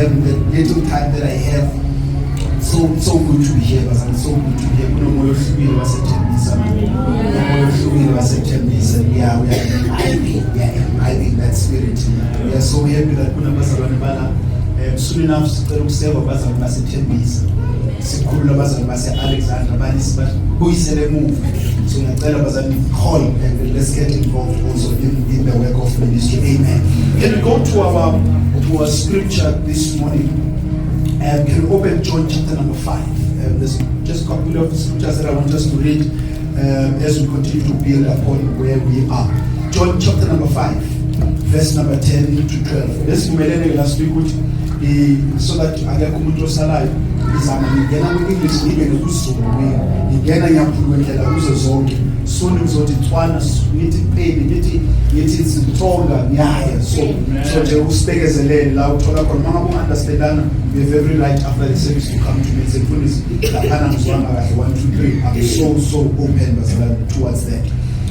the little time that I have. So good to be here, but I'm so good to be here. We are imbibing that spirit. We are so happy that soon enough to serve abazali baseThembisa. Sikhulula abazali base-Alexandra banisba kuyisele move. So ngiyacela abazali call and let's get involved also in the work of ministry. Amen. Can we go to our scripture this morning? Can we open John chapter number 5? There's just a couple of scriptures that I want us to read as we continue to build upon where we are. John chapter number 5, verse number 10 to 12. Let's move last week so that akekho umuntu osalayo izama ngena ku-English ngingene kuZulu ngingena ngiyaphulukela kuzo zonke sona ngizothi Tswana ngithi Pedi ngithi Sitsonga ngiyaya so nje usibekezelele la uthola khona mama ku-understandana you have every right after the service to come to me and say mfundisi laphana ngizwanga kahle 1 2 3 I'm so open towards that.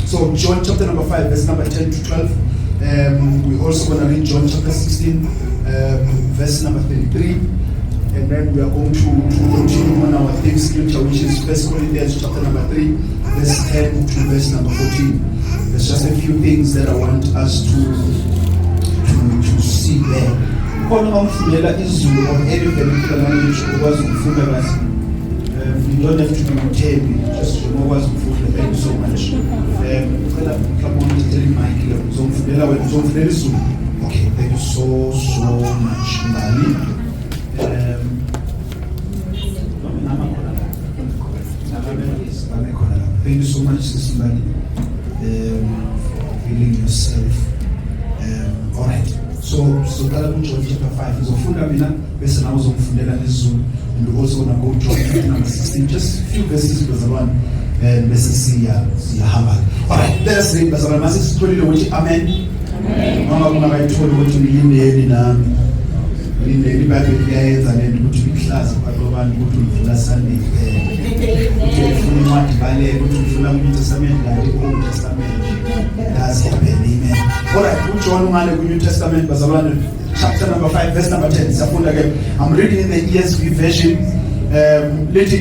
So John chapter number 5 verse number 10 to 12. We're also going to read John chapter 16, verse number 33, and then we are going to continue on our theme scripture, which is 1 Corinthians chapter number 3, verse 10 to verse number 14. There's just a few things that I want us to see there. You don't have to be Mutebi, just remember thank you so much. Okay, thank you so much, Mbali. Thank you so much, Sister Mbali, feeling yourself. All right. So John chapter 5 is a fundamental verse, and I was on Fundela Zulu, and we're also going to go to John chapter number 16, just a few verses because around verses Haba. All right, let us read verse 1. Moses told you which Amen. Mama I told you what you mean in the Bible guys and then go to the class, but go to the Sunday. Go to the New Testament and the Old Testament. That's happened. Amen. All right, put your own in the New Testament, chapter number 5, verse number 10. I'm reading in the ESV version.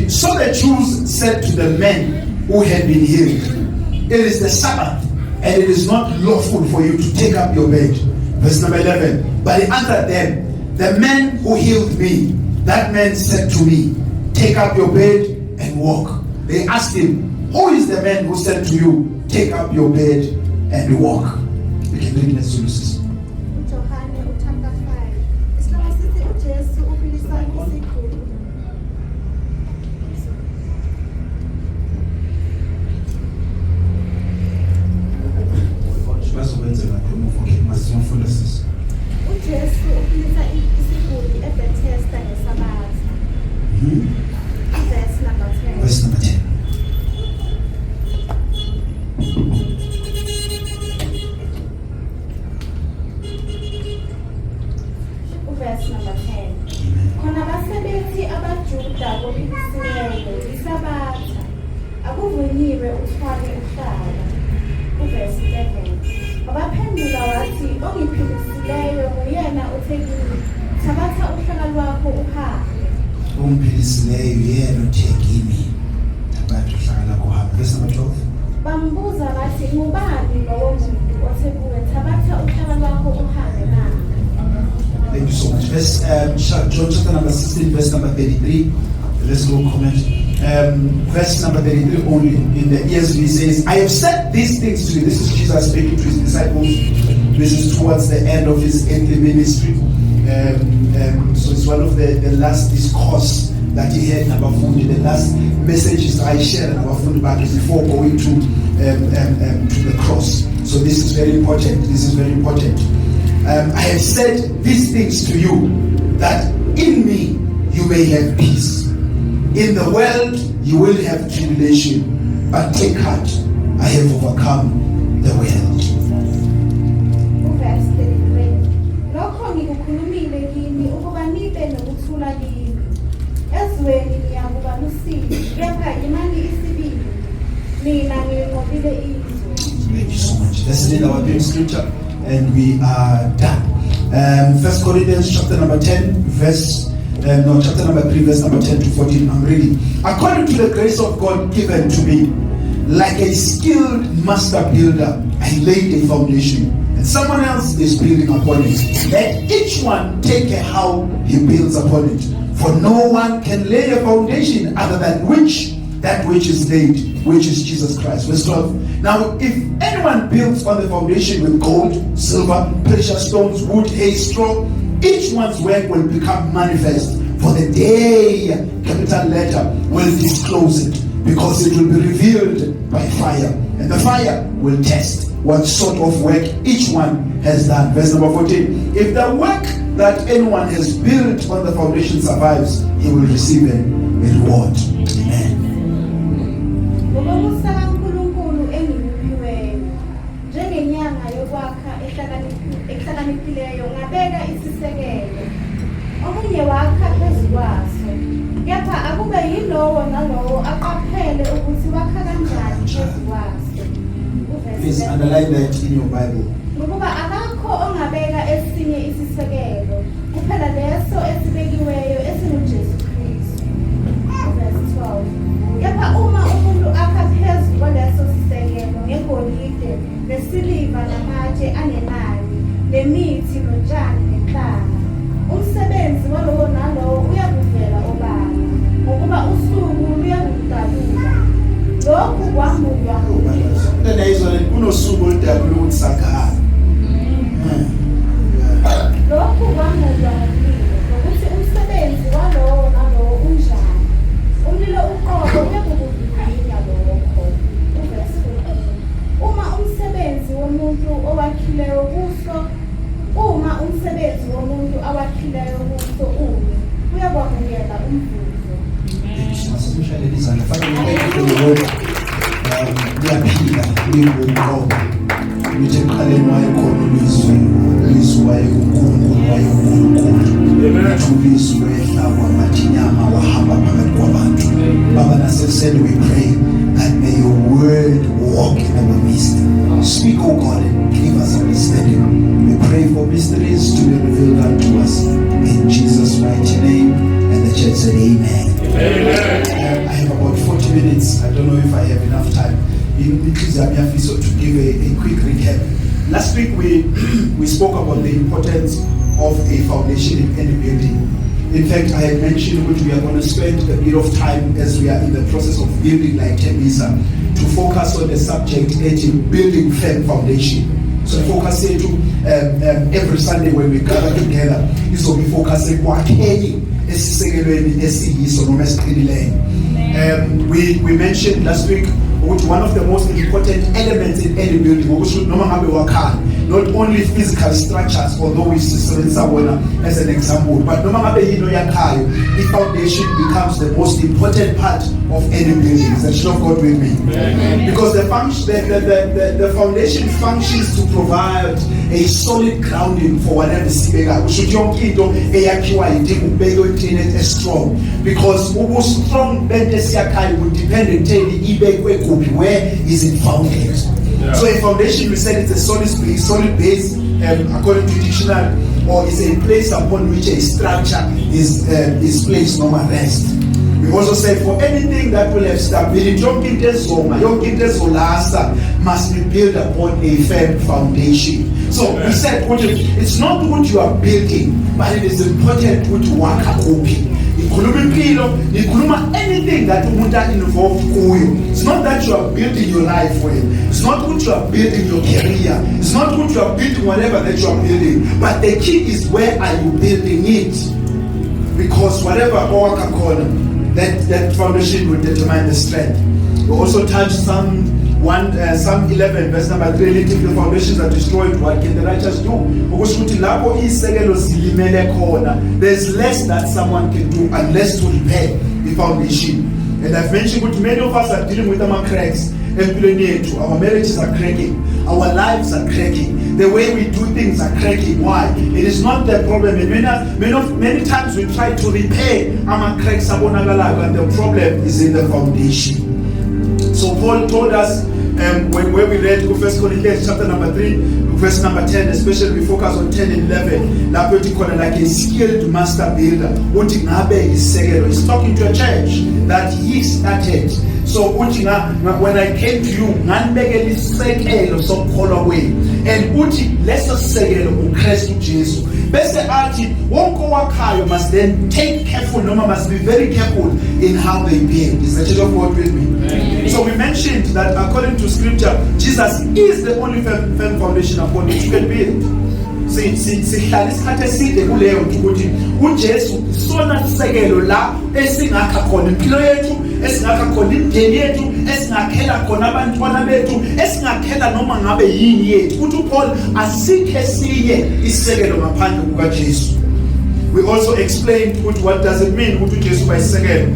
So the Jews said to the men who had been healed, it is the Sabbath, and it is not lawful for you to take up your bed. Verse number 11. But he answered them, the man who healed me, that man said to me, take up your bed and walk. They asked him, who is the man who said to you, take up your bed and walk? We can read the solutions. Verse number 10. Verse number 10. Khona basebenzi abaJuda bophikisileyo isabatha akuvunyiwe uthwale uhlala. Verse 11. Wabaphendula wathi ongiphikisileyo nguyena othekile thabatha uhlala lwakho uhambe. Ongiphikisileyo yena othekile thabatha uhlala lwakho uhambe. Verse number 12. Bambuza bathi ngubani lowo muntu othekile thabatha uhlala lwakho uhambe na? Thank you so much. John chapter number 16, verse number 33. Let's go comment. Verse number 33 only in the ESV says, I have said these things to you. This is Jesus speaking to his disciples. This is towards the end of his earthly ministry. So it's one of the last discourse that he had in Abafundi, the last messages I shared in Abafundi back before going to the cross. So this is very important. This is very important. I have said these things to you, that in me you may have peace. In the world you will have tribulation, but take heart, I have overcome the world. Verse 33. Lokho ngikukhulumile kini ukuba nibe nokuthula kini. Ezweni niyakuba nosini, kepha imani isibili. Mina nginqobile izwe. Thank you so much. Let's read our theme scripture and we are done. 1 Corinthians chapter number 10, chapter number 3, verse number 10 to 14. I'm reading. According to the grace of God given to me, like a skilled master builder, I laid a foundation, and someone else is building upon it. Let each one take care how he builds upon it. For no one can lay a foundation other than that which is laid, which is Jesus Christ. Verse 12. Now, if anyone builds on the foundation with gold, silver, precious stones, wood, hay, straw, each one's work will become manifest, for the day, capital letter, will disclose it, because it will be revealed by fire, and the fire will test what sort of work each one has done. Verse number 14. If the work that anyone has built on the foundation survives, he will receive a reward. Amen. Ngokubusa kaNkulunkulu engibuphiweyo, njengenyanga yokwakha ehlakaniphileyo, ngabeka isisekelo, omunye wakha phezu kwaso, kepha akube yilowo nalowo aqaphele ukuthi wakha kanjani phezu kwaso. Please underline that in your Bible. Ngokuba akakho ongabeka esinye isisekelo, kuphela leso esibekiweyo esinguJesu Kristu. Verse 12. Kepha uma umuntu akha phezu kwaleso sisekelo ngegolide, nesiliva namatshe anemali, nemithi notshani nenhlanga, umsebenzi walowo nalowo uyakuvela obala, ngokuba usuku luyakudabuka. Lokhu kwamulwa ngomlilo. Kunosuku oludabuka ukuthi sakhaya. Lokhu kwamulwa ngomlilo, ngokuthi umsebenzi walowo nalowo unjani. Umlilo uqobo uyakukuvivinya lokho. Verse 14. Uma umsebenzi womuntu owakhileyo kuso umi, uyakwamukela umvuzo. Liyaphila linguqobo lithi eqaleni wayekhona ulizwi wayenkulunkulu ulizwi wehlaba wathi inyama wahamba phakathi kwabantu. Baba, nasekuseni we pray that may your word walk in our midst. Speak, O God, and give us understanding. We pray for mysteries to be revealed unto us in Jesus' mighty name, and the church said amen. Amen. I have about 40 minutes. I don't know if I have enough time to give a quick recap. Last week we spoke about the importance of a foundation in any building. In fact, I had mentioned that we are going to spend a bit of time as we are in the process of building like Tembisa to focus on the subject of building firm foundation. So focus here to every Sunday when we gather together is to be focusing on we mentioned last week one of the most important elements in any building, not only physical structures, although we see as an example, but the foundation becomes the most important part of any building. Is that sure God with me? Amen. Because the foundation functions to provide a solid grounding for whatever is strong. Because strong would depend on where is it founded. Yeah. So a foundation, we said it's a solid base, according to dictionary, or is a place upon which a structure is placed, no rest. We also said for anything that will have stability, must be built upon a firm foundation. So we said it's not what you are building, but it is important what you are coping. Anything that is involved kuyo. It's not that you are building your life with. It's not what you are building your career. It's not what you are building whatever that you are building. But the key is where are you building it? Because whatever that foundation will determine the strength. We also touched Psalm 11 verse number 3. If the foundations are destroyed, what can the righteous do? There's less that someone can do unless to repair the foundation. And I've mentioned that many of us are dealing with them cracks. Our marriages are cracking, our lives are cracking, the way we do things are cracking. Why? It is not the problem. And many times we try to repair our cracks, and the problem is in the foundation. So Paul told us where we read 1 Corinthians chapter number 3, verse number 10, especially we focus on 10 and 11. Lapho ethi khona like a skilled master builder. Uthi ngabe isekelo. He's talking to a church that he started. So uthi when I came to you, nganibekela isekelo sokukholwa kwenu. And uthi leso sekelo uKristu Jesu. Bese athi wonke owakhayo must then take careful, must be very careful in how they build. Is the church of God with me? Amen. So we mentioned that according to scripture, Jesus is the only firm foundation upon which you can build. Sihlala isikhathi eside kuleyo ukuthi uJesu sona sisekelo la esingakha khona impilo yethu, esingakha khona imindeni yethu, esingakhela khona abantwana bethu, esingakhela noma ngabe yini yethu. Uthi uPaul asikho esinye isekelo ngaphandle kukaJesu. We also explained what does it mean ukuthi uJesu bayisekelo.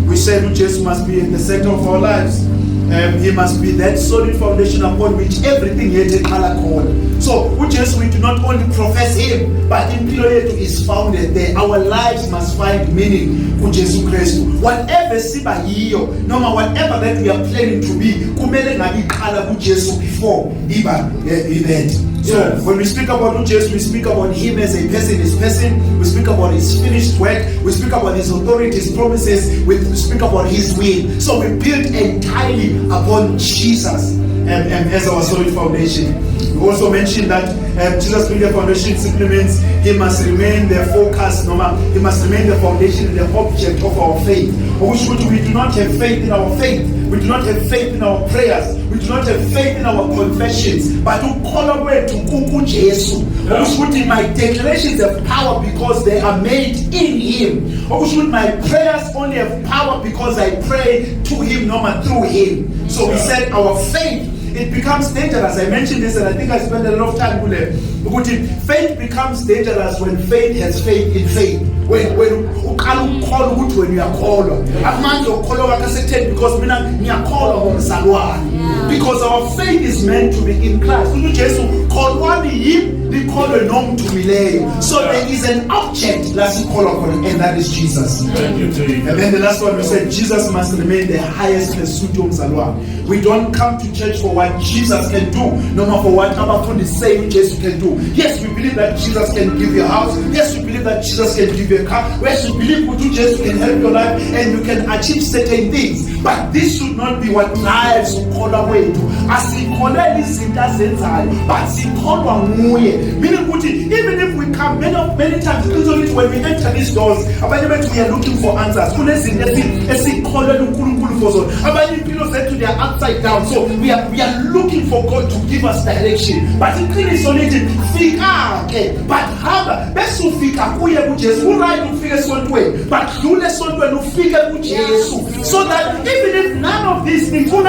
We said uJesu must be in the center of our lives. He must be that solid foundation upon which everything yet iqala khona. So uJesu, we do not only profess him, but impilo yethu is founded there. Our lives must find meaning kuJesu Kristu. Whatever siba yiyo, noma whatever that we are planning to be, kumele ngabe iqala kuJesu before iba event. So when we speak about uJesu, we speak about him as a person, his person. We speak about his finished work. We speak about his authority, his promises. We speak about his will. So we build entirely upon Jesus as our solid foundation. We also mentioned that Jesus being the foundation simply means he must remain the focus, he must remain the foundation and the object of our faith. We do not have faith in our faith. We do not have faith in our prayers. We do not have faith in our confessions. But to call away to Jesus. My declarations have power because they are made in him. My prayers only have power because I pray to him, not through him. So we said our faith, it becomes dangerous. I mentioned this and I think I spent a lot of time with it. Faith becomes dangerous when faith has faith in faith. When you are called, when you are called. Because our faith is meant to be in Christ. So there is an object and that is Jesus. And then the last one we said Jesus must remain the highest pursuit. We don't come to church for what Jesus can do, no matter for what our say Jesus can do. Yes, we believe that Jesus can give you a house. Yes, we believe that Jesus can give you a car. Yes, we believe that Jesus can help your life and you can achieve certain things. But this should not be what drives you call away to. As he call but meaning even if we come many times when we enter these doors, we are looking for answers. They are upside down. So we are looking for God to give us direction. But in Christ only but how best to figure who right to figure some way, but you let someone to figure Jesus. So that even if none of these things, but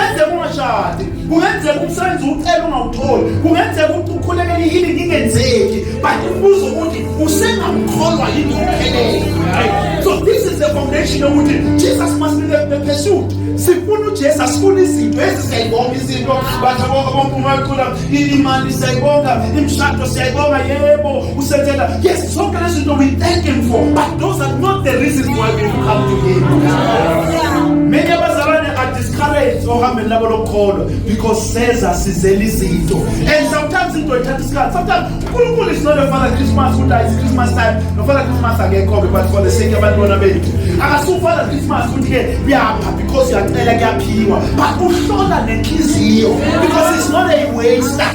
so this is the foundation of Jesus must be the pursuit. Sifunu Jesus funisi siyayibonga izinto bathi bonke imali siyayibonga imshado siyayibonga yebo usenzela yes sonke lezi zinto we thank him for, but those are not the reasons why we come to him. Many abazalwane are discouraged ohambeni labo lokukholwa because says asizeli izinto, and sometimes into ithatha isikhathi. Sometimes uNkulunkulu is not a Father Christmas ukuthi it's Christmas time, no Father Christmas akekho, but for the sake yabantwana bethu akasufana Christmas ukuthi ke uyapha because uyacela kuyaphiwa, but uhlola nenhliziyo because it's not a waster.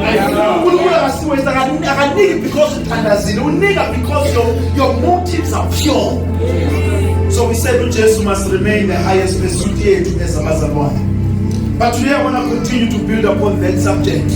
uNkulunkulu akasiwaste akaniki because uthandazile, unika because your motives are pure. So we said Jesus must remain the highest pursuit yethu as abazalwane. But today I want to continue to build upon that subject.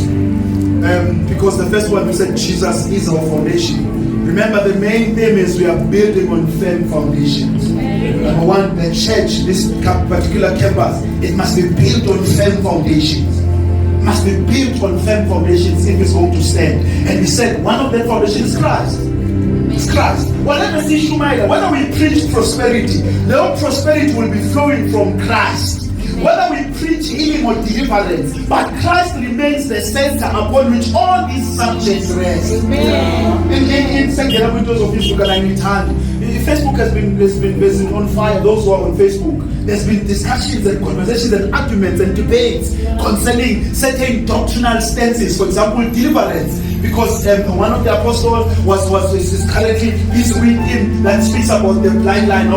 Because the first one we said Jesus is our foundation. Remember the main theme is we are building on firm foundations. Number one, the church, this particular campus, it must be built on firm foundations. It must be built on firm foundations if it's going to stand. And we said one of the foundations is Christ. It's Christ. Whatever whether we preach prosperity, the prosperity will be flowing from Christ. Whether we preach healing or deliverance, but Christ remains the center upon which all these subjects rest. In those of you who can Facebook has been on fire. Those who are on Facebook, there's been discussions and conversations and arguments and debates concerning certain doctrinal stances. For example, deliverance, because one of the apostles is currently with him that speaks about the blind line,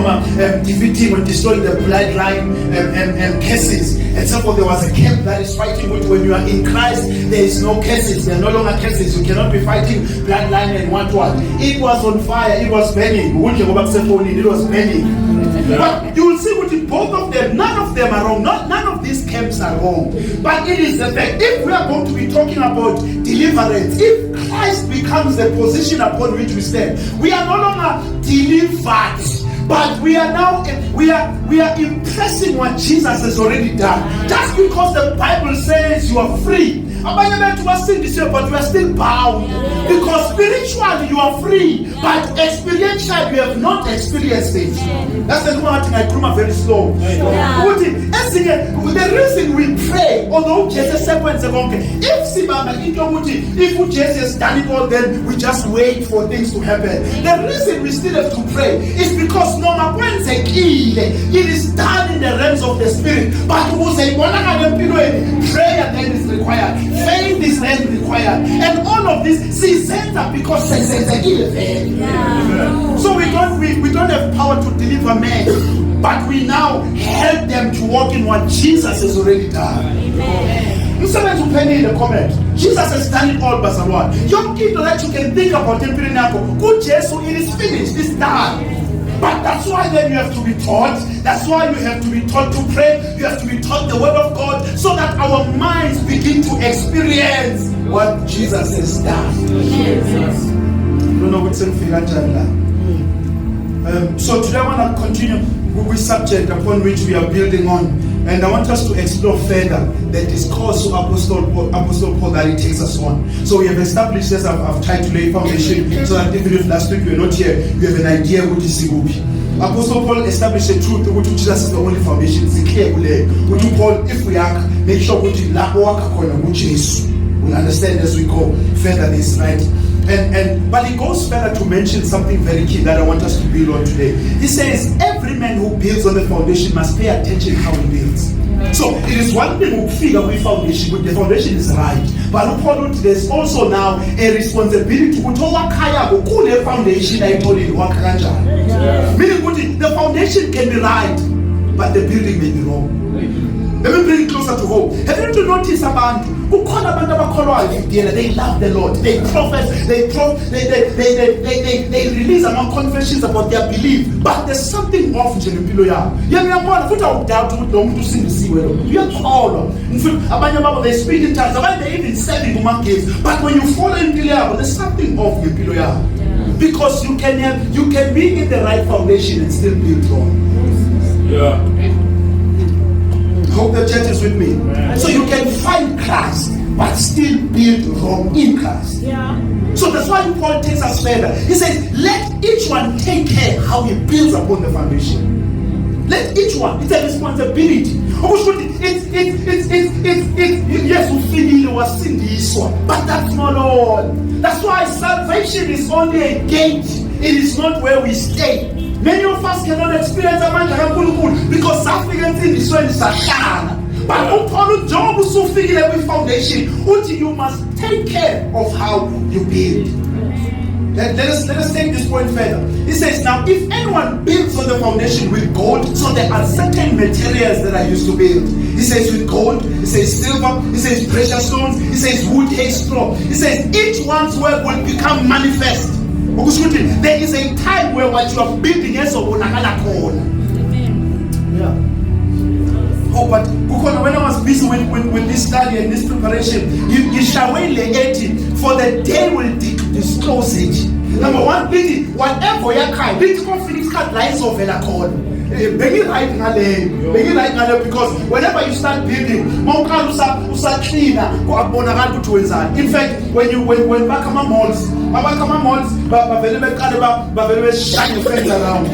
defeating and destroying the blind line and curses. And so there was a camp that is fighting with, when you are in Christ, there is no curses. There are no longer curses. You cannot be fighting blind line and one-to-one. It was on fire. It was burning. It was burning. But you will see with both of them, none of them are wrong. None of these camps are wrong. But it is the fact, if we are going to be talking about deliverance, if Christ becomes the position upon which we stand, we are no longer delivered, but we are now we are impressing what Jesus has already done. Just because the Bible says you are free, but you are still bound, because spiritually you are free, but experientially you have not experienced it. That's the thing I grew up very slow. The reason we pray, although Jesus said, if Jesus has done it all, then we just wait for things to happen. The reason we still have to pray is because it is done in the realms of the spirit. But prayer then is required. Faith is then required. And all of this center because so we don't have power to deliver men, but we now help them to walk in what Jesus has already done. Amen. To penny in the comment. Jesus has done it all, Basawan. Young people that you can think about him, good Jesus, it is finished, it's done. But that's why then you have to be taught. That's why you have to be taught to pray. You have to be taught the word of God, so that our minds begin to experience what Jesus has done. So today I want to continue with the subject upon which we are building on. And I want us to explore further the discourse of Apostle Paul that he takes us on. So we have established this, I've tried to lay foundation, so that even if last week you were not here, you have an idea what is Sigubi. Apostle Paul established the truth which Jesus is the only foundation. It's clear. Which Paul, if we are, make sure which we'll understand as we go further this, right? But he goes further to mention something very key that I want us to build on today. He says every man who builds on the foundation must pay attention how he builds. So it is one thing to figure with foundation, but the foundation is right. But there's also now a responsibility to the foundation. Meaning the foundation can be right, but the building may be wrong. Let me bring it closer to home. Have you noticed about who call they love the Lord. They profess, they release among confessions about their belief. But there's something off in the pillow. They speak in tongues, they even serving human games. But when you follow in pillow, there's something off in the pillow. Because you can be in the right foundation and still build wrong. Yeah. Hope the church is with me. So you can find Christ but still build wrong in Christ. Yeah. So that's why Paul takes us further. He says, let each one take care how he builds upon the foundation. Let each one. It's a responsibility. Yes, we feel it was in this one, but that's not all. That's why salvation is only a gate. It is not where we stay. Many of us cannot experience a man because something in this one is a shana. But upon job so figure every foundation, you must take care of how you build. Let us take this point further. He says, now if anyone builds on the foundation with gold, so there are certain materials that are used to build. He says with gold, he says silver, he says precious stones, he says wood, hay, straw. He says each one's work will become manifest. There is a time where what you are building is so yeah. Oh, but when I was busy with this study and this preparation, you shall wait for the day will disclose it. Number one, whatever you can, this conflict can't lies of a call. Because whenever you start building, in fact, when Bakama malls, shine your friends around.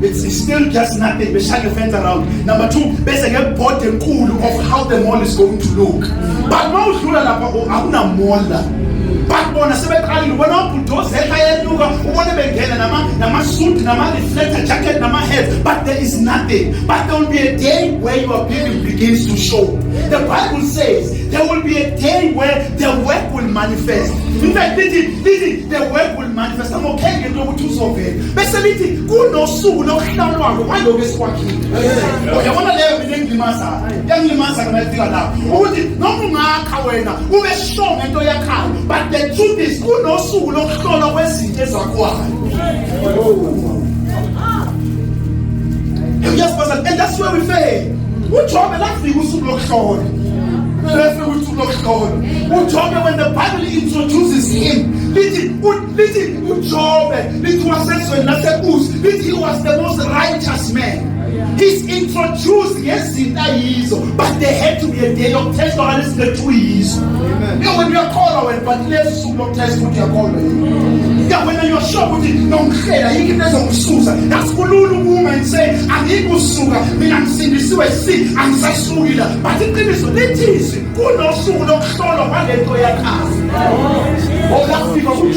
It's still just nothing, but shine your friends around. Number two, basically a bottom cool of how the mall is going to look. But now I'm not mall. but bona sebeqalile ubona ubulldozer eyenyuka ubone bengena namasuit nama-reflector jacket nama-heads, but there is nothing. But there will be a day where your building begins to show. The Bible says there will be a day where the work will manifest. In fact, the work will manifest. I'm okay into ukuthi uzovela. Bese lithi kunosuku lokuhlawulwa kwaloko esikwakhile. Uyabona leyo mina engilimaza. Yangilimaza kana ifika lapho. Ukuthi noma ungakha wena ube sure ngento yakhayo, but the truth is kunosuku lokuhlolwa kwezinto ezakwayo. Yes, and that's where we fail. Ujobe lafika usuku lokuhlolwa. When the Bible introduces him, he was the most righteous man. He's introduced, yes, but there had to be a day of test or else the trees. When you are called, but let's test what you are called. Yeah, when you're sure with it, don't care. He can Susa. That's what Lulu woman say. I'm equal sugar. Me, I'm seeing this way. See, I'm Sasuila. But it is good no sugar, solo, one day to your house. Oh, that's because we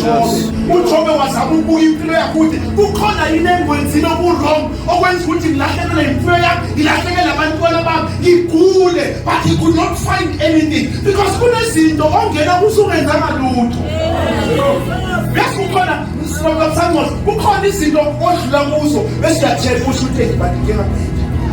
told was a who you play who called a name when you know wrong or when putting Latin in prayer, he could, but he could not find anything because goodness is the one get up who and yes, who call this in the old Lamuso, let's get who should take, but he cannot.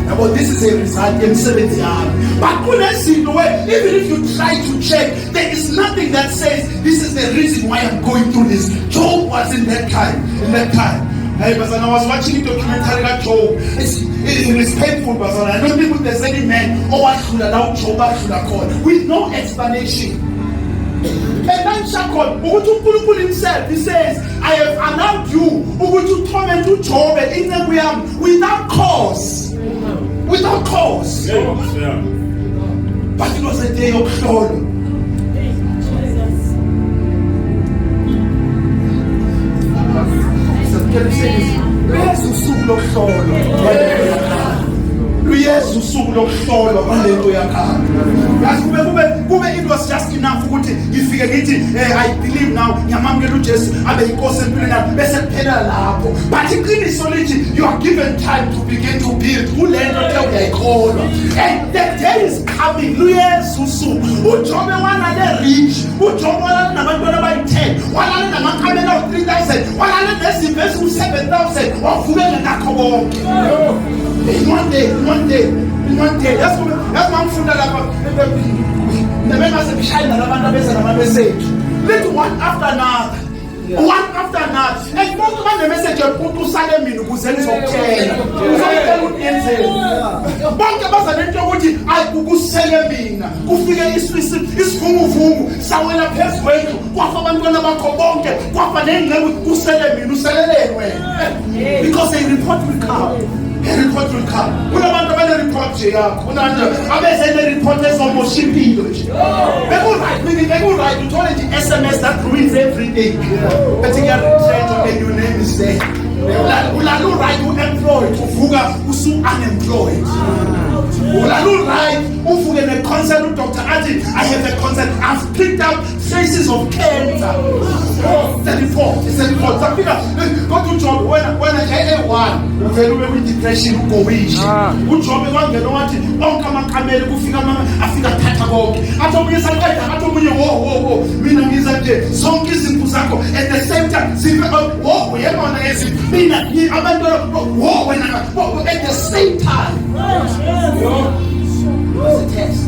But this is a result in 70 years. But goodness in the way, even if you try to check, there is nothing that says this is the reason why I'm going through this. Job was in that time. Hey, but I was watching a documentary about Job. It is painful, but I don't think there's any man or what should allow Job should have called with no explanation. And then Jacob, Ugutu himself, he says, I have allowed you to torment to Job in the realm without cause. Without cause. Yeah. But it was a day of glory. It was just enough. If you get it, I believe now. But you are given time to begin to build. And the day is coming. One day, that's one food that the members of the message. Let one after another. One after another. And most of the message of Putu Salem in Buzelis of Ken. Bankabas and Entity, I could sell him in. Who figure is Fumu, Sawela Pesway, Wafabangana Kobonke, Wafanenga, who sell him in, who sell him. Because a report will come. A report will come. We don't want to report here. I send the reporters on Moshipi. They will write. You told the SMS that ruins everything. Particularly when your name is there. Ulalu right who employed, Ufuga who's unemployed. Ulalu right who in a concert with Dr. Adi. I have a concert. I've picked up traces of cancer. It's a report. Go to job when I had one. With depression, go wish. Good job, one get on it. Oh, come on, come here. I think I can't walk. I told me, I told me, whoa. Meaning is that the song is in Pusako. At the same time, whoa, we have on the exit. Meaning, I'm at the same time. What's the test?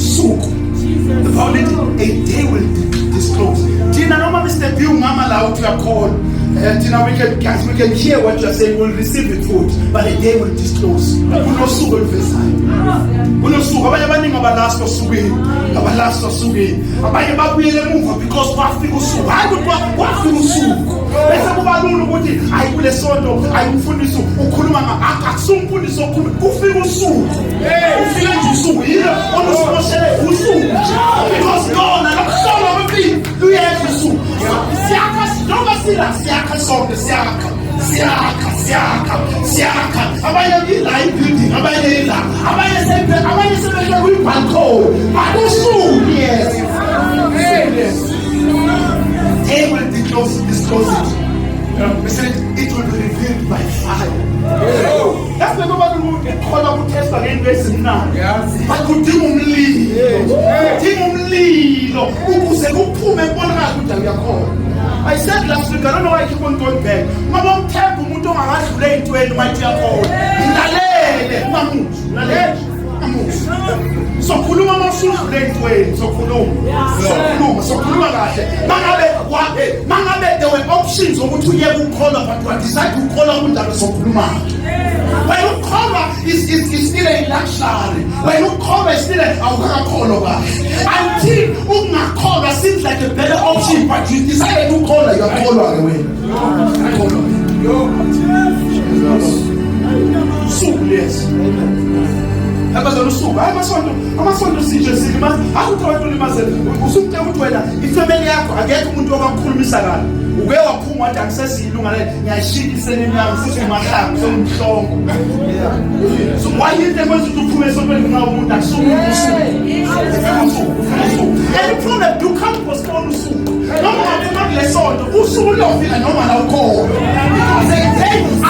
So, the Bible, a day will disclose. Tina, no, Mr. Bill, Mama, loud to your call. Tina, we can hear what you are saying. We'll receive the truth, but a day will disclose. We know Sugar Vesai. We know Sugar. But you're running about last or Sugi. About last or Sugi. About we move because what people Sugar. I would what people Sugar. Let's have a balloon. I will a sort of. I will finish so. Ukuluma. I soon put this on. Who feels Sugar? Who feels Sugar? On the social. Who Sugar? Because God, I'm so loving. Do you have to Sugar? Don't see that. Song the Siaka. Am I a light building? Am I a center? Am I a center with Banco? I will soon, yes. They will disclose it. He said it will be revealed by fire. That's the number one call of test again based now. But could you I said last week, I don't know why I keep on going back. My mom tell me to my to end my dear call. So kuluma masuku lentweni so kuluma kahle mangabe there were options ukuthi uye ukukholwa but what decide ukukholwa kunjalo so kuluma when ukukholwa is still a luxury when ukukholwa is still awukakholwa kahle until ungakholwa seems like a better option but you decide ukukholwa you are kholwa wena so yes amasonto sije silima akuthawathu limazela usumthe ukuthi wena ifamily yakho akekho umuntu okakhulumisa kana uke waphuma wathi akusesiyilunga le ngiyashika iseneni yami sithi mahlangu somhlongo so why yini manje uphume sontweni ngawo umuntu akusumuntu and the problem you can't postpone usuku noma ngakule sonto usuku lofika noma la ukho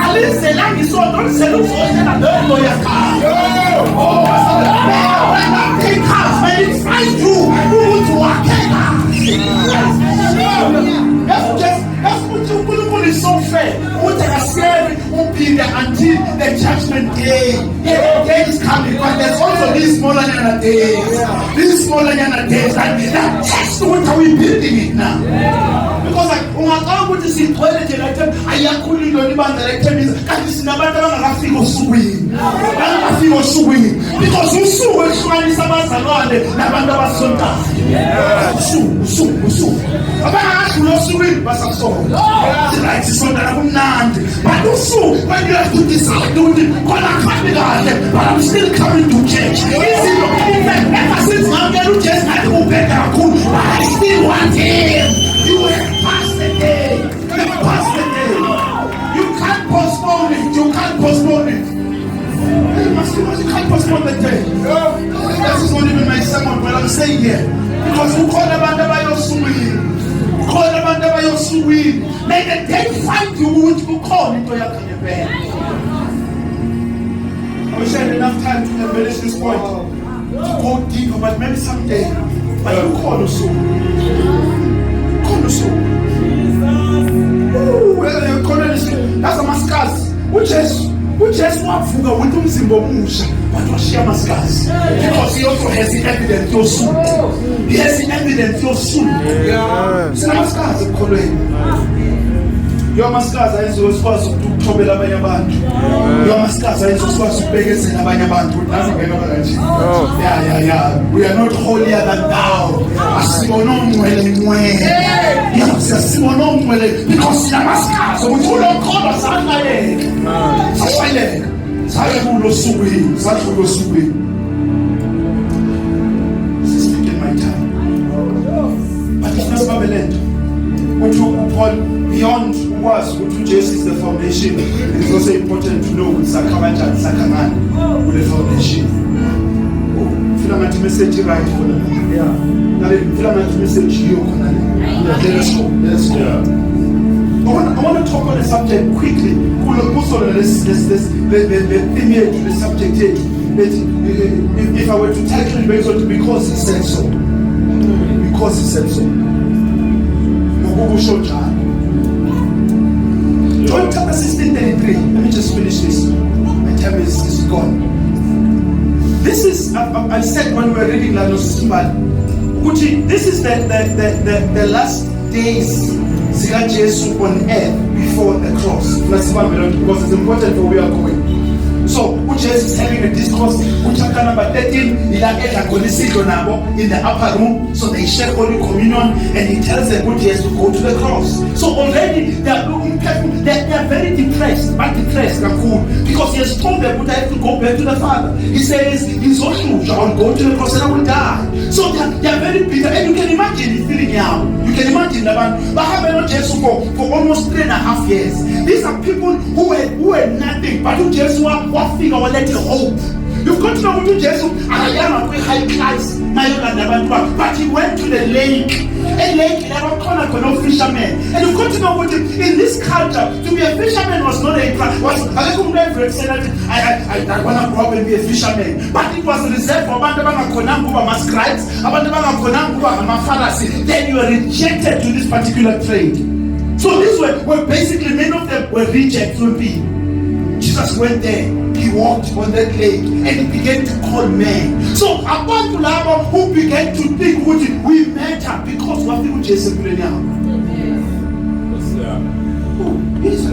aliselanga isonto lisele uzosela lento yakho when it finds you to work that's what you is so fair. What I said will be there until the judgment day. Yeah, the day is coming, but there's also these smaller than days. These smaller than days, and that text what are we building it now? Because like ungaqala see toilet like ayakhuli lo libanga lekhemisi kanti sinabantu abangafika usukwini abangafika usukwini because usuku ehlukanisa abazalwane nabantu abasontayo usuku abangakadlula usukwini basasonto right isonta kumnandi but usuku when you have to decide ukuthi khona khambi kahle but I'm still coming to church izinto ever since ngangena uJesu ngathi ubheka kakhulu but I still want him. You have passed the day. You have passed the day. You can't postpone it. You can't postpone it. You can't postpone the day. This is not even my sermon, but I'm saying here. Because you call about your swing. Call about your swing. May the day find you which you call into your campaign. I wish I had enough time to embellish this point. To go deeper, but maybe someday. But you call the soul. That's a mascas. uJesu wavuka ukuthi umzimba omusha but washiya mascas because he also has the evidence yosuku. He has the evidence yosuku. Sina mascas ekholweni. Yo mascas ayizosikwazi ukuthobela abanye abantu. Yo mascas ayizosikwazi ukubhekezela abanye abantu. Nazingena kanje. Yeah. We are not holier than thou. Asibonomwele mwe. Asibonomwele because sina mascas ukuthi ulokholwa sanayeke. Sashayeka. Sayekulo sukwini, sadlulo sukwini. This is taking my time. But it's not babelento. Paul, beyond who was, who Jesus is the foundation, it is also important to know with Sakamaja and Sakaman with the foundation. Filament message right for them. Yeah. Filament message you. Let's go. I want to talk on the subject quickly. Also, the image to the subject here. If I were to tackle it based on because he said so. Because he said so. John chapter 16:33. Let me just finish this. My time is gone. This is I said when we were reading Lanos Simbal, this is the last days Zika Jesu on earth before the cross. Because it's important for where we are going. So, Jesus is having a discourse, chapter number 13, in the upper room, so they share Holy Communion, and he tells them who has to go to the cross. So already they are very depressed, because he has told them that they have to go back to the Father. He says, I'll go to the cross and I will die. So they are very bitter, and you can imagine the feeling now. You can imagine the man, but have not Jesus for almost 3.5 years. These are people who were nothing, but who Jesus what figure will let you hope. You've got to know ukuthi uJesu akayanga kwi-high class mayelana nabantu bakhe, but he went to the lake. A lake labakhona khona fishermen. And you've got to know ukuthi in this culture, to be a fisherman was not a akekho umuntu ever said I want to grow up and be a fisherman. But it was reserved for abantu abangakhonanga ukuba ama-scribes, abantu abangakhonanga ukuba ngama-Pharisee. Then you are rejected to this particular trade. So these were basically, many of them were rejects from people. Jesus went there, he walked on that lake, and he began to call men. So abantu labo who began to think we matter because what people just said now. These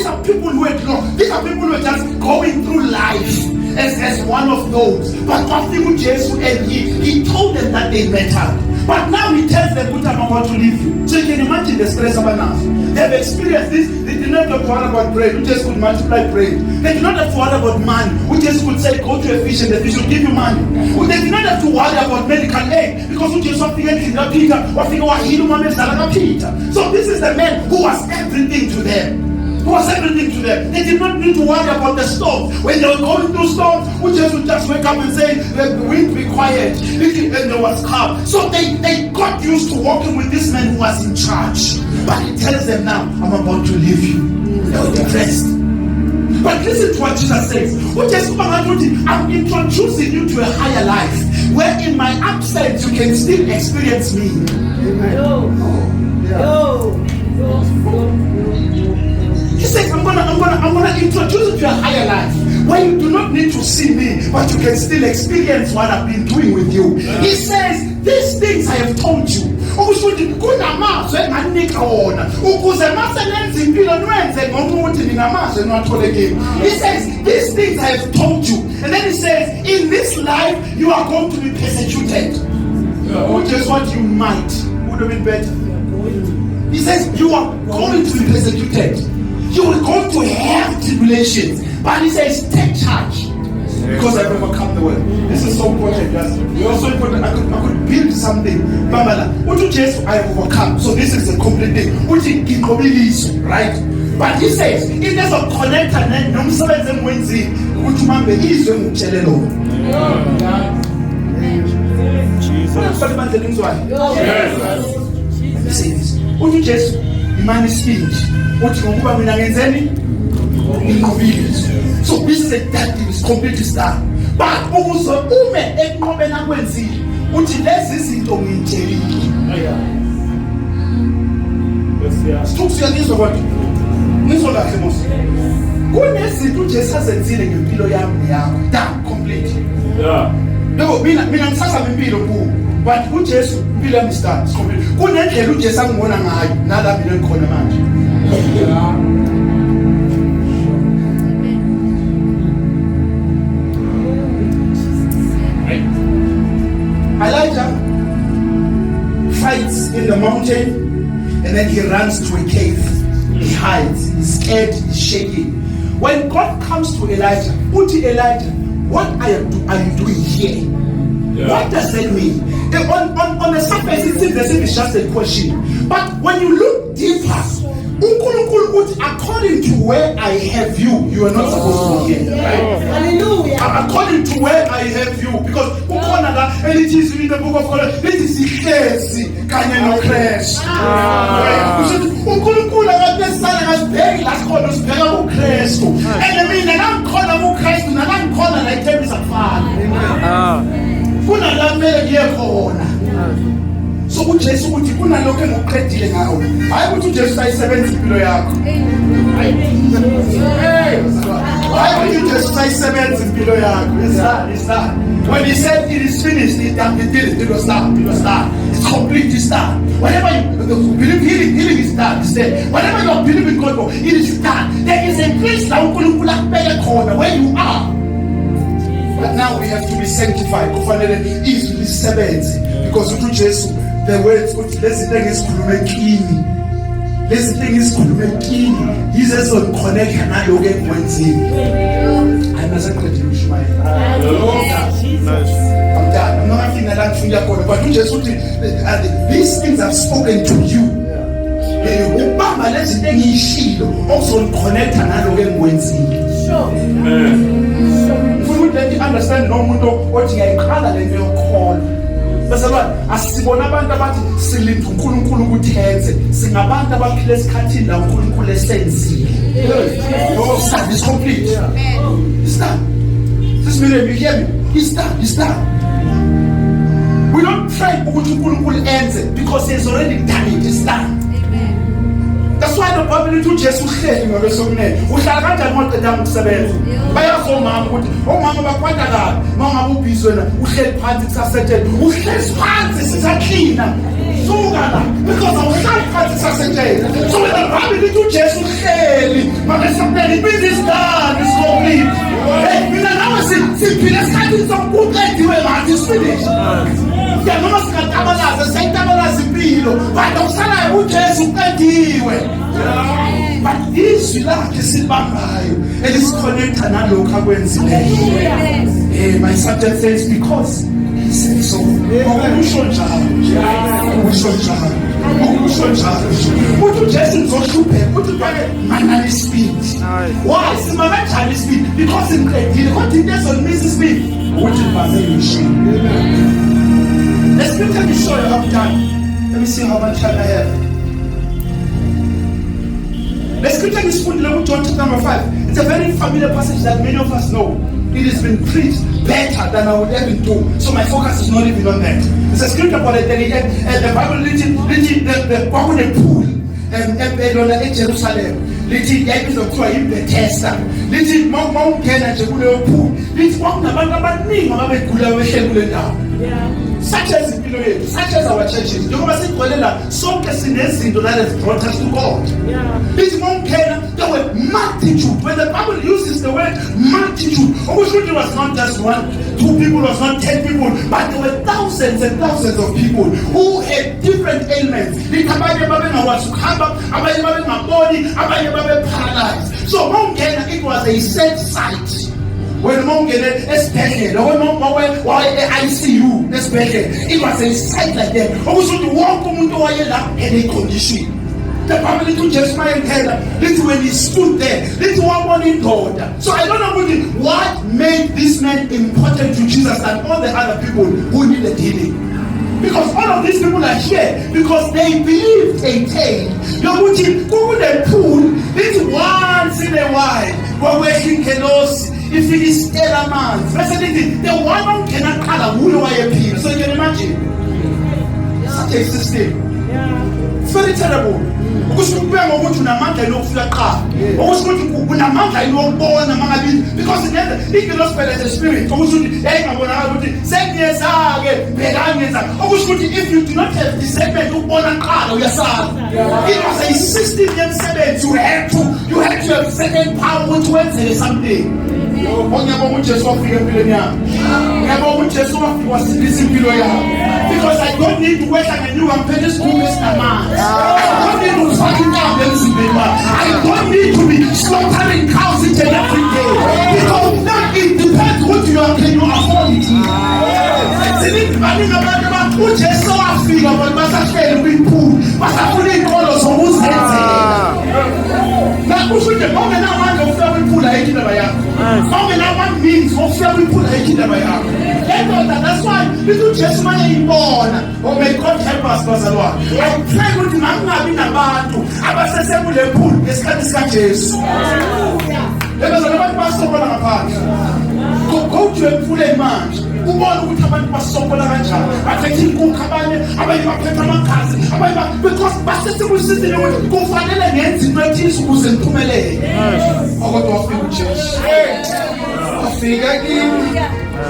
are people who are lost. These are people who are just going through life as one of those. But what people Jesus and he told them that they mattered. But now he tells them, I'm about to leave you. So you can imagine the stress of an house. They've experienced this. They did not have to worry about bread. We just could multiply bread. They did not have to worry about money. We just could say, go to a fish and the fish will give you money. They did not have to worry about medical aid because we just want to get Peter. So this is the man who was everything to them. They did not need to worry about the storm. When they were going through storms, we just would just wake up and say, let the wind be quiet. And there was calm. So they got used to walking with this man who was in charge. But he tells them now, I'm about to leave you. They were depressed. But listen to what Jesus says. I'm introducing you to a higher life, where in my absence you can still experience me. He says, I'm gonna introduce you to a higher life where you do not need to see me, but you can still experience what I've been doing with you. He says, these things I have told you. He says, these things I have told you. And then he says, in this life you are going to be persecuted. Which is what you might would have been better. He says, you are going to be persecuted. You will go to have tribulations. But he says, take charge. Because I've overcome the world. This is so important. It's also important. I could build something. What you just I have overcome. So this is a complete thing. Which is right? But he says, if there's a connector, then no seven Wednesday, which man be easy to chelelo. Jesus. Let me say this. What you just man is speech. What you want to inconvenience. So this is a that thing is completely start. But also ekubena kwenzile uthi lezi izinto ngiyithelile. Ngizwa kwathi ngizwa kahle mos. Kunezinto uJesu azenzile ngempilo yami yakho. Done completely. Yeah. Yebo mina ngisasa impilo kuwo. But uJesu impilo yami start completely. Kunendlela uJesu angibona ngayo nala mina ngikhona manje. Elijah fights in the mountain and then he runs to a cave. He hides, he's scared, he's shaking. When God comes to Elijah, Elijah, what are you doing here? Yeah. What does that mean? On the surface it seems as if it's just a question. But when you look deeper, according to where I have you, you are not supposed to be here. Right? Hallelujah. According to where I have you, because and it is in the book of God, this is the Kanye no crash. And I mean, I'm calling Christ, and I'm calling like there is a father. So uJesu uthi kunalokho engiqedile ngawo hayi ukuthi uJesu ayisebenza impilo yakho hayi ukuthi uJesu ayisebenza impilo yakho it's done. When he said it is finished, it did it was done. It's complete, it's done. Whatever you believe, healing is done. It's there. Whatever you are believing God for, it is done. There is a place now where you are. But now we have to be sanctified. Kufanele izwi lisebenze because uJesu the words lezi thing isikhulume kini yize soconnect nayo ke kwenzini ayinaseqedile uShumayela. I'm done. I'm not feeling that thing yakho but uJesu uthi these things I've spoken to you. Ubamba lezi thing ngiyishilo also connect nalo ke kwenzini. Sure. understand nomuntu othi yayiqala lento yokukholwa. Bazalwane, asibona abantu abathi silinda uNkulunkulu ukuthi enze. Singabantu abaphila esikhathini la uNkulunkulu esenzile. No, stand is complete. It's done. This minute you hear me? It's done. It's done. We don't try ukuthi uNkulunkulu enze because He has already done it. It's done. That's why the Bible ithi uJesu uhleli ngolwesokunene. Uhlala kanjani ngoqeda ukusebenza? Bayazo mama ukuthi omama bakwata kabi. Mama ubhizi wena uhleli phansi kusasetshela. Uhleli phansi sisaklina. Suka la because awuhlali phansi kusasetshela. So when the Bible ithi uJesu uhleli, mama something it means it's done. It's complete. Hey, mina nawe siphila esikhathini sokuqediwe manje is finished. Ya noma singatabalaza sayitabalaza impilo but awusalayo uJesu uqediwe. But izwi lakhe silibambayo elisiconnecta nalokho akwenzileyo. My subject says because He said so. Ukusho njalo. Ukusho njalo. Uthi uJesu ngizohlupheka uthi bake manali speed. Why? Simama kanjani speed? Because ngiqedile kodwa into ezonimisa speed uthi bake machine. Let's quickly be sure I'm done. Let me see how much time I have. Let's quickly respond to John chapter number 5. It's a very familiar passage that many of us know. It has been preached better than I would ever do. So my focus is not even on that. It's a scripture about it. The Bible the pool in Jerusalem. Lithi yayibizwa kuthiwa yiBethesda. Lithi mawungena nje kuleyo pool. Lithi kwakunabantu abaningi ababegula behleli kule ndawo. Such as impilo yethu, such as our churches. Njengoba sigcwele la sonke sinezinto that has brought us to God. Lithi mawungena there were multitude. When the Bible uses the word multitude, obviously it was not just 1, 2 people, it was not 10 people, but there were thousands and thousands of people who had different ailments. Lithi abanye babengakwazi ukuhamba, abanye babengaboni, abanye paralyzed. So mawungena it was a sad sight. When mawungena esibhedlela, when mawungena ICU esibhedlela, it was a sight like that. Ukuthi wonke umuntu wayela in a condition. The Bible ithi uJesu mayengena, lithi when he stood there, lithi wabona indoda. So I don't know what made this man important to Jesus and all the other people who needed healing. Because all of these people are here because they believed a tale. Yokuthi kule pool, lithi once in a while, kwawehla ingelosi ifike isitela amanzi. Bese lithi the one ongena qala kuyo wayephila. So you can imagine. Such a system. It's very terrible. Ukusho kubuya ngokuthi unamandla lokufika qala. Ukusho ukuthi unamandla lokubona mangabi because ingelosi phela the spirit. Ukusho ukuthi yayingabonakala ukuthi sengiyeza ke bhekangenza. Ukusho ukuthi if you do not have discernment ukubona qala uyasala. It was a system yemsebenzi. You had to have certain power ukuthi wenze something. Ngiyabonga uJesu wafika empilweni yami. Ngiyabonga uJesu wafika wasindisa impilo yami. Because I don't need to wait like I knew I'm finished doing this command. I don't need to fucking down everything. I don't need to be slaughtering cows each and every day. Because that it depends what you are, can you afford it. It's in uJesu wafika but basahlele kwipool. Basafuna inkolo zokuzenzela. Nakusho bonke namandla ofika kwipool ayikindaba yakho. Bonke namandla ofika kwipool ayikindaba yakho. That's why little Jesu mayibona. Oh may God help us bazalwane. I pray ukuthi mangabi nabantu abasesekule pool ngesikhathi sika Jesu. Lebazalwane abantu basokola ngaphandle. Go to emfuleni manje. Ubona ukuthi abantu basokola kanjani. Bathethe inkukhu abanye baphethe amagazi, because basesekusizile ukuthi kufanele ngenze into ethile ukuze ngiphumelele. Kodwa wafika uJesu. Wafika kimi.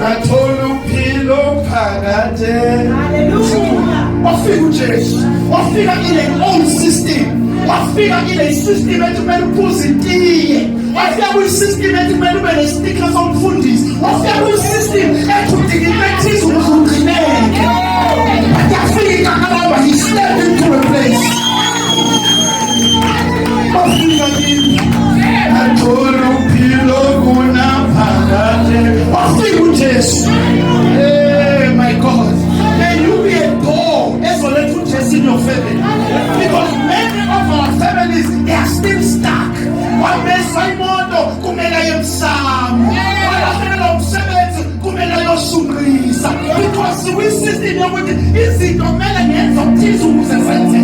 Wathola uphilo phakade. Hallelujah. Wafika uJesu. Wafika in a own system. Wafika in a system ekumele uphuze itiye. Wafika kwi-system ekumele ube ne-sticker zomfundisi. Wafika kwi-system ekuthi imethise ukuze ugcineke. Wafika kalaba he stepped into a place. Wafika kimi. Wathola uphilo kunaphakade. Wafika uJesu. Hey my God. May you be a door ezoletha uJesu in your family. Because many of our families, they are still stuck. Wamesa imoto kumele yemsamo. Walahlelwa umsebenzi kumele yosunqisa because kwisystem yokuthi izinto kumele ngenza okuthize ukuze zenzeke.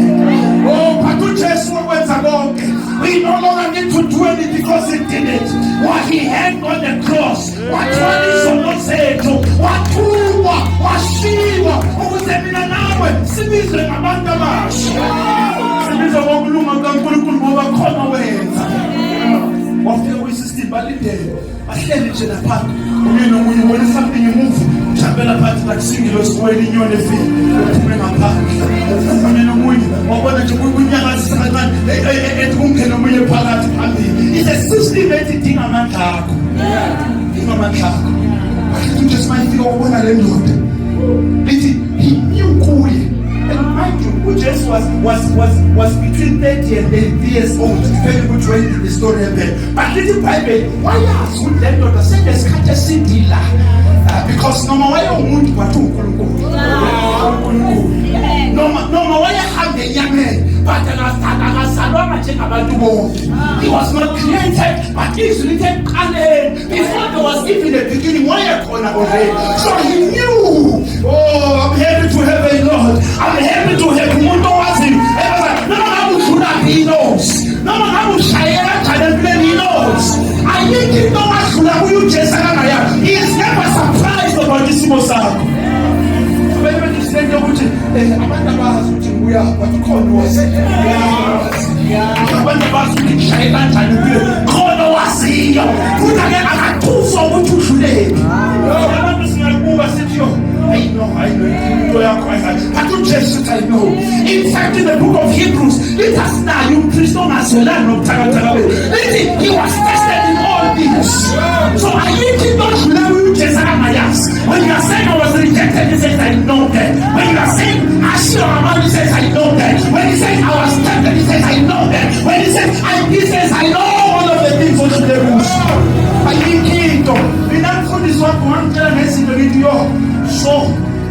Oh, but uJesu wakwenza konke. We no longer need to do it because he did it. What he hanged on the cross, wathwala izono zethu, wathungwa, washiywa ukuze mina nawe sibizwe ngabantu abasha. Sibizwe ngokulunga kaNkulunkulu ngoba khona wenza. Wafika kwisystem balindele, bahleli nje lapha. Uye nomunye ubona something imove, jambela phansi like singilo sikweli inyoni efile, uphume ngaphandle. Uye nomunye wabona nje kunyakazisa kancane, ethi kungena omunye phakathi phambili. It's a system edinga amandla akho. Idinga amandla akho. Athi nje simafika ubona le ndoda. Lithi he knew kuye. And mind you, Jesus was between 30 and 80 years old, depending which way the story happened. But little Bible, why ask who that daughter said there's such a sindila? Because no matter what you want, but no matter how the young man, but he was not created, but he's written before there was even a beginning. Why a corner already? So he knew. Oh, I'm happy to have a Lord. I'm happy to have Mundo Wazim. No one he knows. No one he knows. I think he knows who you just he is never surprised about this Mosaic. When you say Amanda Bas, we are what you call was Amanda Bas, I know. In fact, in the book of Hebrews, let us now you Christian as well of Listen, he was tested in all things. So I need to not know when you are saying I was rejected, he says I know that. When you are saying I should have, he says I know that. When he says I was tempted, he says I know that. When he says he says I know all of the things which they will show. I think he we don't put this one message in the video. So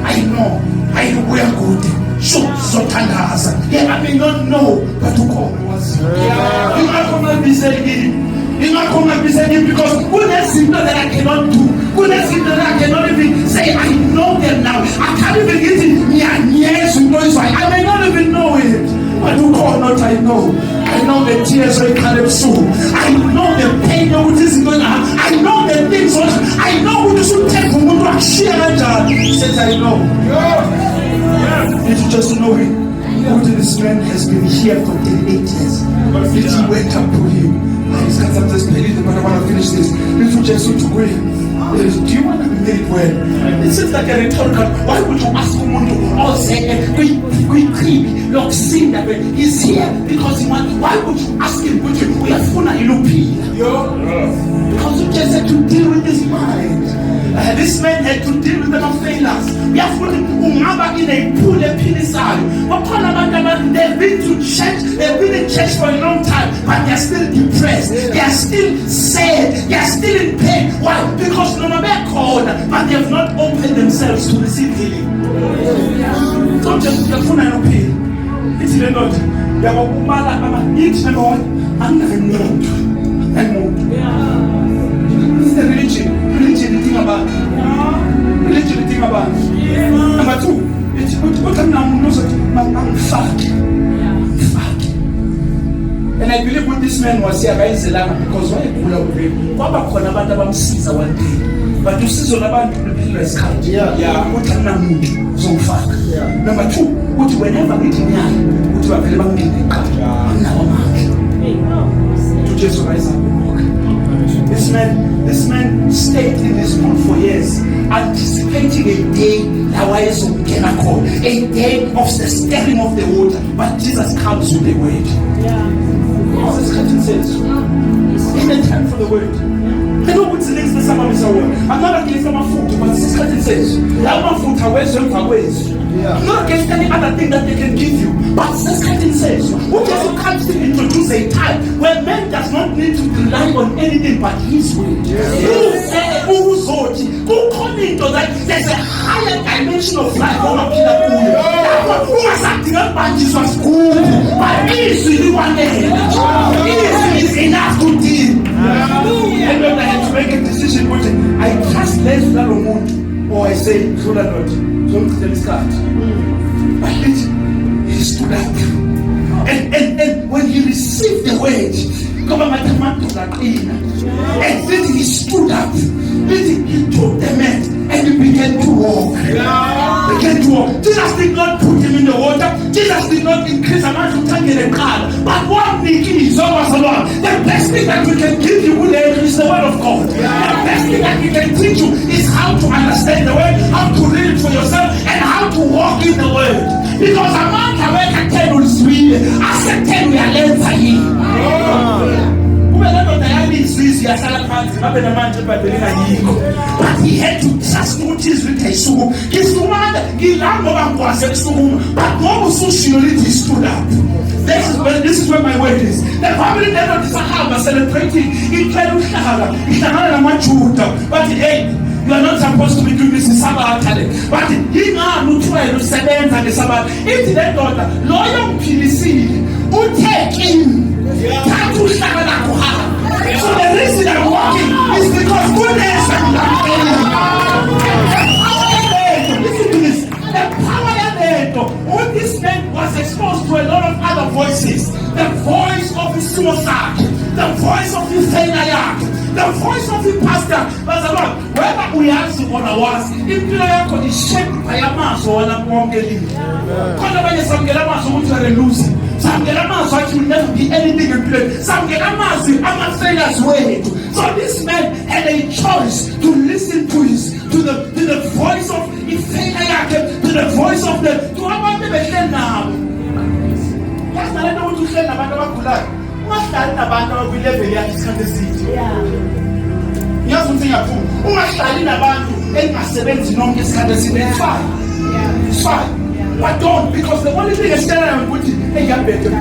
I know I wear good. So Tandaza. Yeah, I may not know, but to call was. You not be saying you're not going to be saying because goodness is not that I cannot do. Goodness is that I cannot even say I know them now. I can't even get it. Yes, you know it's right. I may not even know it. But to call not I know. I know the tears of Caleb's soul. I know the pain of what is going on. I know the things. I know what is to take from what I share. He says I know. Did you just know it? This man has been here for 38 years. Did you went up to him? He's got some just but I want to finish this. Little Jesus to wait. Do you want to be made well? It seems like a rhetorical. Why would you ask someone to say we look sin that way? He's here because he wants. Why would you ask him? We are full of because you just had to deal with his mind. This man had to deal with the failures. We have put him in a pool of Pinisari. They've been to church, they've been in church for a long time, but they're still depressed, they are still sad, they are still in pain. Why? Because no matter called, but they have not opened themselves to receive healing. Don't just get phone and pain. It's the Lord. They are each and all, and This is the religion. Religion, the thing about. Religion, the thing about. Number two, it's what I'm fat. And I believe when this man was here, because why pull out him? Papa Konabanda Bamsiza one day. But you see, so about the pillars count. Yeah, what I'm so fat. Number two, what whenever we deny, what you are available in the car. To just rise up and walk. This man stayed in this pool for years, anticipating a day a day of the stirring of the water. But Jesus comes with the word. Jesus comes says, in the time for the word. I know what's the next to some of his word. I'm not against my food, but Jesus comes says, I'm food ways. I'm not against any other thing that they can give you. But Jesus says, who just comes to introduce a time where man does not need to rely on anything but his word. There's a higher dimension of life. But easily one day, easy is enough to deal. And when I had to make a decision, I trust less than a month, or I say, so that not, don't tell me start. But he stood up. And when he received the word, and then he stood up. He took the man and he began to walk. Jesus did not put him in the water. Jesus did not increase the amount of time in the car. But one thing is always alone. The best thing that we can give you is the word of God. The best thing that we can teach you is how to understand the word, how to read it for yourself, and how to walk in the word. Because a man can make a 10 will sweet. As a 10 we are led by him. But he had to trust what is written. Stood up. This is where my word is. The family never Sahaba celebrating in but hey, you are not supposed to be doing this in Sabbath. But he now no try to seven and the Sabbath. If that daughter, loyal PDC, who take in. So the reason I'm walking is because goodness and listen to this. The power when this man was exposed to a lot of other voices, the voice of the suicide, the voice of the failure, the voice of the pastor, whether we answer what I was, if you are shaped by a mass or a monkey, some get a mass that will never be anything in place. Some get a mass, I'm a failures way. So this man had a choice to listen to the voice of the failure, to the voice of the to about the now. That's not I want to say about what's that about we live here in the city. Yes, something I do. Who must study about and my 70 non gets kind of city. It's fine. But don't, because the only thing is that I'm going to hey, I'm better. I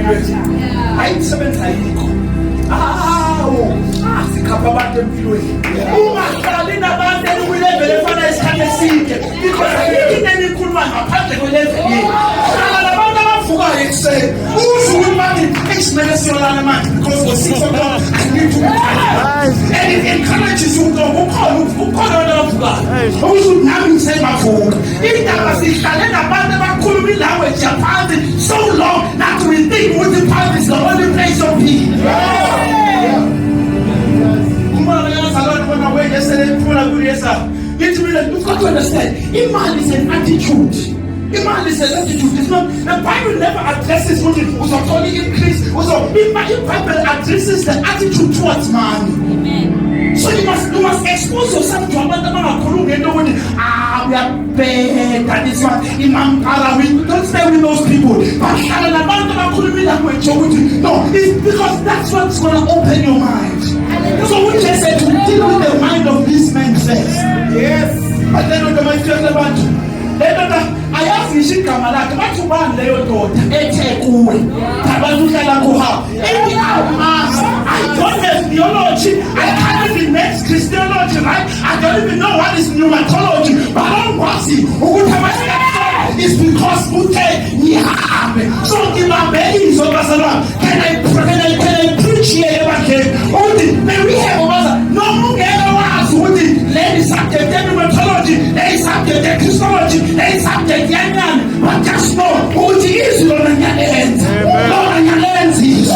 ain't 7 the capable employee. Who must study about them we live in the is kind of city. Because I didn't any good man, apart from the say, who's woman takes medicine on a man because for 6 o'clock I need to and it encourages you to who call on God. Who should now say my food? If that was the challenge about the Kulumi language, Japan so long not to think what the path is the only place of peace. You've got to understand, Iman is an attitude. Iman is an attitude. It's not, the Bible never addresses what it was only increase. The Bible addresses the attitude towards man. Amen. So you must expose yourself to a man and know when we are better. This one, Imam Para, we don't stay with those people. But no, it's because that's what's going to open your mind. So we just said to deal with the mind of this man first. Yes. But then what am I saying about you? I asked you to come back. What you want, Leo? I don't have theology. I can't even make Christianity, right? I don't even know what is pneumatology. But I don't want to. It's because so in my belly is over. Can I preach here? May we have no more there is subject pneumatology, there is subject Christology, there is subject Yanyan, but just know who it is Lord and your hands. Lord and your hands is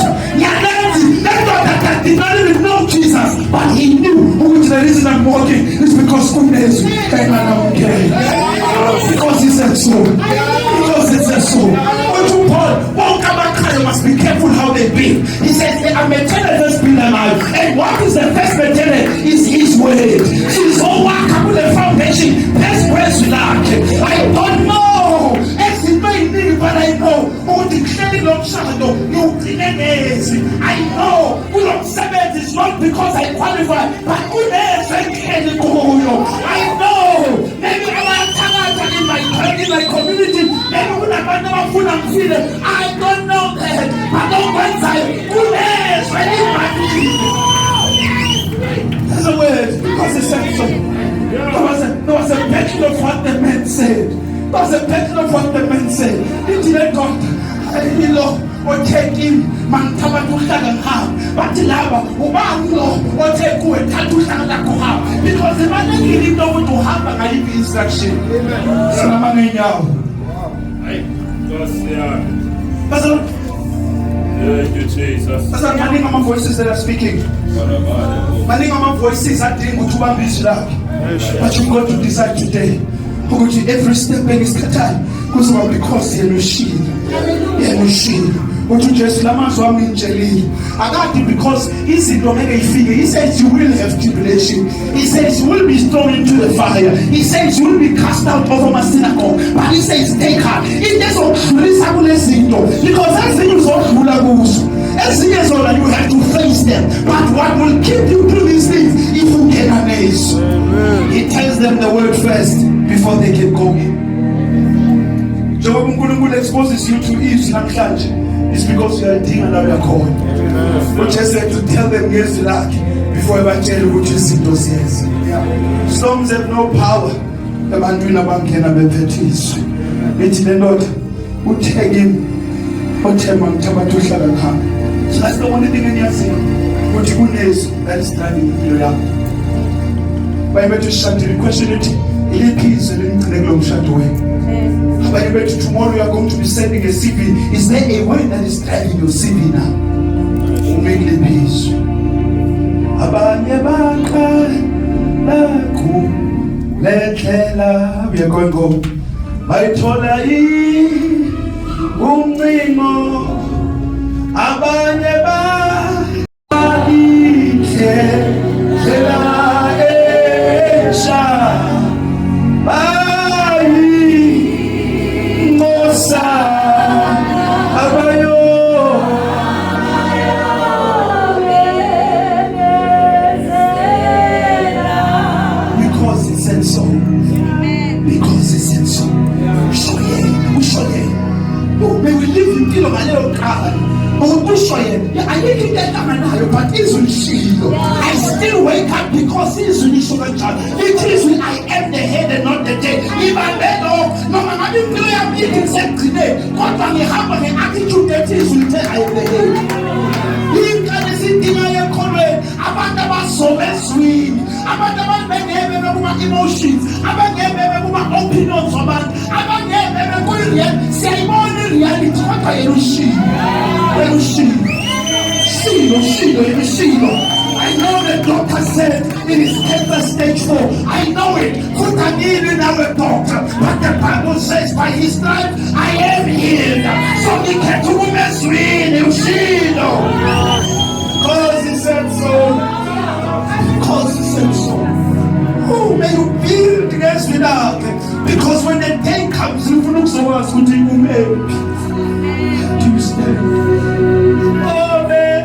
that's not that did not even know Jesus, but he knew who is the reason I'm walking. It's because goodness and I'm okay. Because he said so. Because he said so. But to Paul, you must be careful how they be. He says, a maintenance has been alive. And what is the first maintenance? Is his word. His whole work with the foundation. Best words like I don't know. But I know who declared long shadow. You I know who long seventh is not because I qualify, but who is I know. Maybe in my community, maybe when I never put on feeling, I don't know that. But don't one time, who is There's a word because it said so. There was a battle of what the man said. There was a battle of what the man said. He didn't God. othe kimi mangithabatha uhlaka ngihamba bathi laba ubani lo othe kuwe thatha uhlaka lakho hamba because ibalekile into ukuthi uhamba ngayiphi instruction. Salama ngenyawo. Hayi, Nkosi yami. Pastor, Thank you, Jesus. Pastor, maningi ama voices that are speaking. Maningi ama voices adinga ukuthi ubambe izwi lakhe. But you got to decide today ukuthi every step engisikhathayo kuzoba because yena ushilo. Yena ushilo. Uthi Jesu lamazwi ami njelile. Akade because izinto ngeke ifike. He says you will have tribulation. He says you will be thrown into the fire. He says you will be cast out of my synagogue. But he says take heart. Ingezokudlulisa kulezinto because ezinye uzodlula kuzo. Ezinye zona you have to face them. But what will keep you through these things if you can amaze? He tells them the word first before they can go in. Njengoba uNkulunkulu exposes you to Eve namhlanje, it's because you are doing another call. But just said to tell them yes lakhe before ebatshele ukuthi izinto siyenze. Storms have no power. Ebantwini abangena bephethe izwi. Bethi le ndoda uthe kimi othema ngithabatha uhlala ngihamba. So that's the only thing engiyaziyo ukuthi kunezwi that is driving impilo yakho. Bayibethu shadile question ithi iliphi izwi elingcine kulo mshado wenu? But tomorrow you are going to be sending a CV. Is there a way that is driving your CV now? Make the peace. We are going home. Bayithola umncingo abanye I still wake up because it is I am the head and not the tail. If I let off, no matter if you are eating sex today, what can you have an attitude that is will tell I am the head? He can see the correct about so sweet, about emotions, about opinions about ceremony reality. What are you I know the doctor said it is cancer stage 4. I know it. Put a needle in our doctor. But the Bible says by his stripes I am healed. So he can't do mess with you. Because he said so. Because he said so. Oh, may you build against without. Because when the day comes, you look so much good you make. Do you stand? Oh, man.